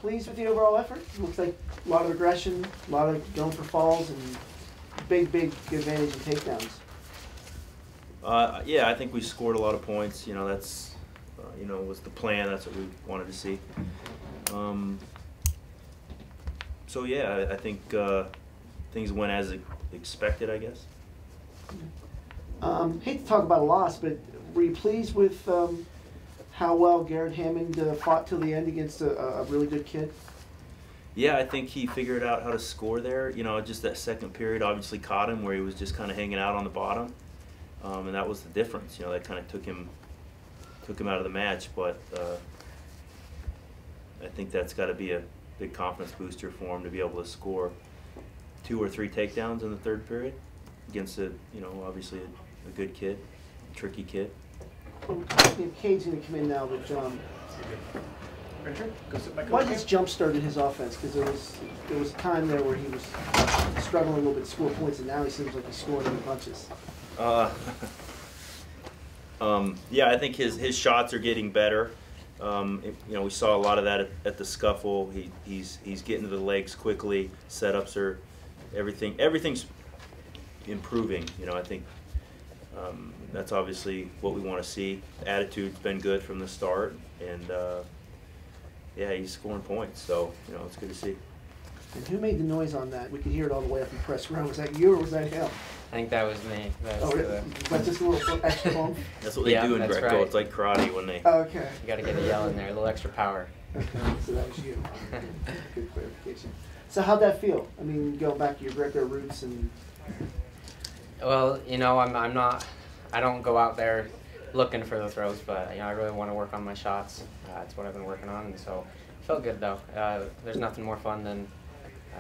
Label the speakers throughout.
Speaker 1: pleased with the overall effort? Looks like a lot of aggression, a lot of going for falls, and big advantage in takedowns.
Speaker 2: Yeah, I think we scored a lot of points. You know, that's was the plan. That's what we wanted to see. So yeah, I think things went as expected, I guess.
Speaker 1: Hate to talk about a loss, but were you pleased with how well Garrett Hammond fought till the end against a really good kid?
Speaker 2: Yeah, I think he figured out how to score there. You know, just that second period obviously caught him where he was just kind of hanging out on the bottom, and that was the difference. You know, that kind of took him out of the match. But I think that's got to be a big confidence booster for him to be able to score 2 or 3 takedowns in the third period against obviously a good kid, a tricky kid.
Speaker 1: Well, Cade's going to come in now, but why just jump-started his offense? Because there was a time there where he was struggling a little bit to score points, and now he seems like he's scoring in bunches.
Speaker 2: Yeah, I think his shots are getting better. We saw a lot of that at the scuffle. He's getting to the legs quickly. Setups are everything's improving. You know, I think that's obviously what we want to see. Attitude's been good from the start, and yeah, he's scoring points. So it's good to see.
Speaker 1: And who made the noise on that? We could hear it all the way up in press row. Was that you or was that him?
Speaker 3: I think that was me.
Speaker 1: That's just a little extra bump?
Speaker 2: That's what they do in Greco. Right. It's like karate when they...
Speaker 1: Oh, okay.
Speaker 3: You got to get a yell in there, a little extra power.
Speaker 1: Okay, so that was you. Good clarification. So how'd that feel? I mean, going back to your Greco roots and...
Speaker 3: Well, I don't go out there looking for the throws, but I really want to work on my shots. That's what I've been working on, and so it felt good though. There's nothing more fun than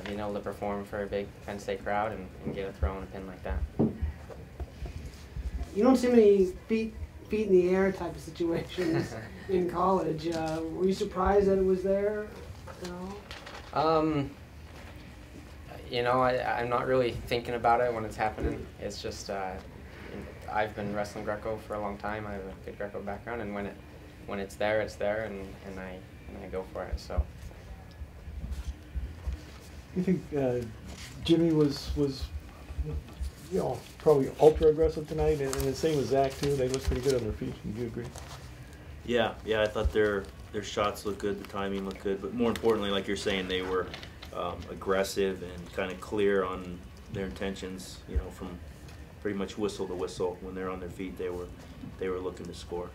Speaker 3: being able to perform for a big Penn State crowd and get a throw and a pin like that.
Speaker 4: You don't see many feet in the air type of situations in college. Were you surprised that it was there?
Speaker 3: I'm not really thinking about it when it's happening. It's just I've been wrestling Greco for a long time. I have a good Greco background, and when it's there, and I go for it. So.
Speaker 5: You think Jimmy was probably ultra aggressive tonight, and the same with Zach too. They look pretty good on their feet. Do you agree?
Speaker 2: Yeah. I thought their shots looked good, the timing looked good, but more importantly, like you're saying, they were aggressive and kind of clear on their intentions. From pretty much whistle to whistle, when they're on their feet, they were looking to score.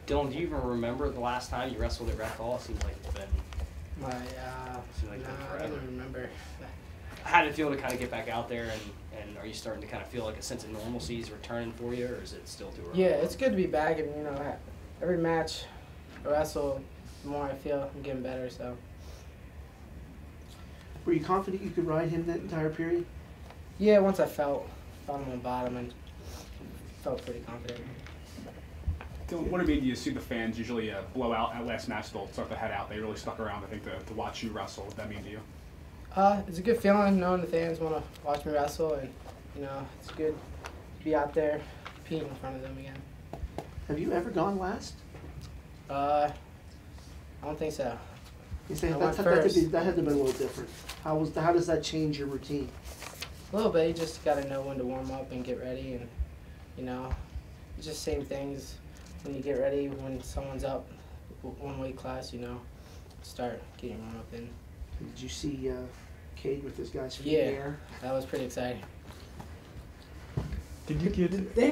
Speaker 6: Dylan, do you even remember the last time you wrestled at Rec Hall? It seems like it's been.
Speaker 4: I don't remember.
Speaker 6: How did it feel to kind of get back out there, and are you starting to kind of feel like a sense of normalcy is returning for you, or is it still too early?
Speaker 4: Yeah, it's good to be back, and every match I wrestle, the more I feel I'm getting better. So.
Speaker 1: Were you confident you could ride him that entire period?
Speaker 4: Yeah, once I felt on my bottom and felt pretty confident.
Speaker 7: What it made you see the fans usually blow out at last match? They'll start to head out. They really stuck around, I think, to watch you wrestle. What did that mean to you?
Speaker 4: It's a good feeling knowing the fans want to watch me wrestle, and it's good to be out there competing in front of them again.
Speaker 1: Have you ever gone last?
Speaker 4: I don't think so.
Speaker 1: You say that had to be a little different. How does that change your routine?
Speaker 4: A little bit. You just got to know when to warm up and get ready, and it's just same things. When you get ready, when someone's up one weight class, start getting warm up in.
Speaker 1: Did you see Kade with his guys from
Speaker 4: the
Speaker 1: air?
Speaker 4: That was pretty exciting.
Speaker 5: Did you get?
Speaker 4: Did they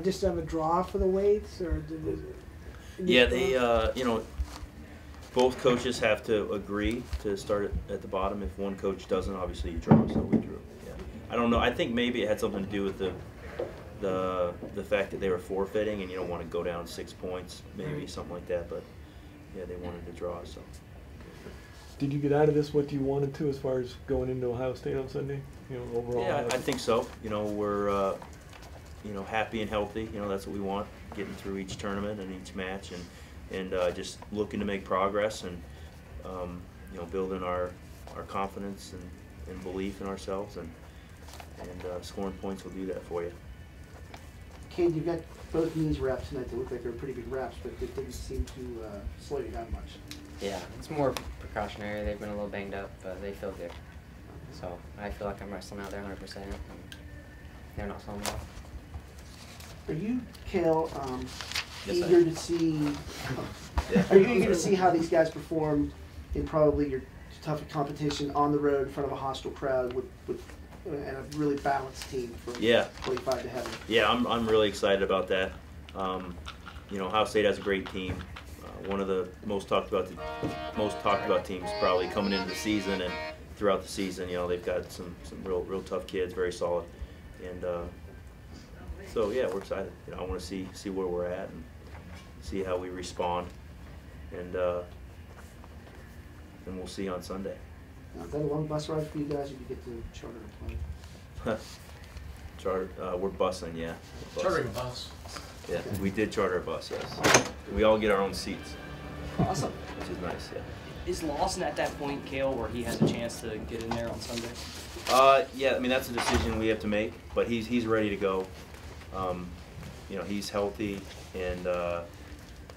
Speaker 4: just have a draw for the weights, or did it?
Speaker 2: Yeah, they both coaches have to agree to start at the bottom. If one coach doesn't, obviously you draw. So we drew. Yeah, I don't know. I think maybe it had something to do with the fact that they were forfeiting, and you don't want to go down 6 points, maybe something like that. But yeah, they wanted to draw. So.
Speaker 5: Did you get out of this what you wanted to as far as going into Ohio State on Sunday? Overall.
Speaker 2: Yeah, I think so. We're happy and healthy. That's what we want. Getting through each tournament and each match, and just looking to make progress and building our confidence and belief in ourselves, and scoring points will do that for you.
Speaker 1: Kade, you've got both knees were up tonight. They looked like they were pretty big wraps, but it didn't seem to slow you down much.
Speaker 3: Yeah, it's more precautionary. They've been a little banged up, but they feel good. So I feel like I'm wrestling out there 100%. And they're not slowing me off.
Speaker 1: Are you, Cael,
Speaker 2: Yes, I
Speaker 1: eager
Speaker 2: am.
Speaker 1: to see?
Speaker 2: Yeah.
Speaker 1: Are you eager to see how these guys perform in probably your toughest competition on the road in front of a hostile crowd with and a really balanced team from
Speaker 2: Yeah.
Speaker 1: 25 to heaven?
Speaker 2: Yeah, I'm really excited about that. You know, Ohio State has a great team. One of the most talked about teams probably coming into the season and throughout the season. You know, they've got some real tough kids, very solid, and so yeah, we're excited. You know, I want to see where we're at and see how we respond, and we'll see on Sunday.
Speaker 1: Is that a long bus ride for you guys, or do you get to charter a plane?
Speaker 2: Charter, we're busing, yeah.
Speaker 8: Chartering a bus.
Speaker 2: Yeah, we did charter a bus, yes. We all get our own seats,
Speaker 1: Awesome.
Speaker 2: which is nice, yeah.
Speaker 6: Is Lawson at that point, Cael, where he has a chance to get in there on Sunday?
Speaker 2: Yeah, I mean, that's a decision we have to make, but he's ready to go. You know, he's healthy, and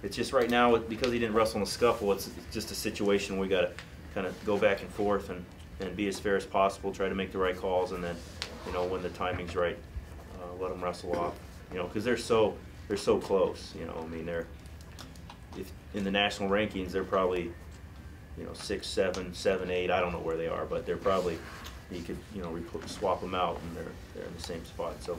Speaker 2: it's just right now, because he didn't wrestle in the scuffle, it's just a situation where we got to kind of go back and forth and be as fair as possible, try to make the right calls, and then, you know, when the timing's right, let them wrestle off. You know, because they're so close. You know, I mean, if in the national rankings, they're probably, you know, 6, 7, 7, 8. I don't know where they are, but they're probably, you could, you know, swap them out, and they're in the same spot. So,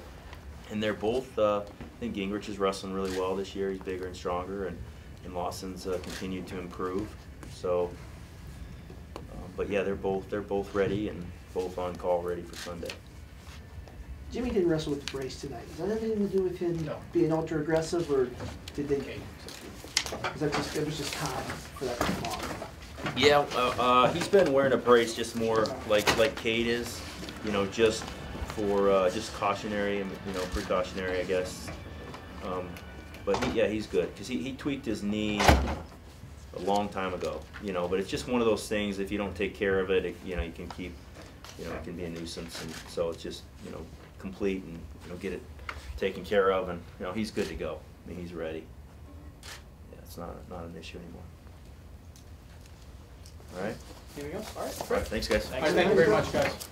Speaker 2: and they're both. I think Gingrich is wrestling really well this year. He's bigger and stronger, and Lawson's continued to improve. So, but yeah, they're both ready and both on call, ready for Sunday.
Speaker 1: Jimmy didn't wrestle with the brace tonight. Does that have anything to do with him
Speaker 8: No.
Speaker 1: being ultra aggressive, or did they?
Speaker 8: Okay.
Speaker 1: Is that just, it was just time for that to come on?
Speaker 2: Yeah, he's been wearing a brace just more like Kade is, you know, just for just cautionary and, you know, precautionary, I guess. But he's good because he tweaked his knee a long time ago, you know. But it's just one of those things. If you don't take care of it, you know, you can keep, you know, it can be a nuisance, and so it's just, you know, complete and, you know, get it taken care of, and, you know, he's good to go. I mean, he's ready. Yeah, it's not an issue anymore. All right.
Speaker 8: Here we go. All right.
Speaker 2: All right. Thanks, guys.
Speaker 8: All right, thank you very much, guys.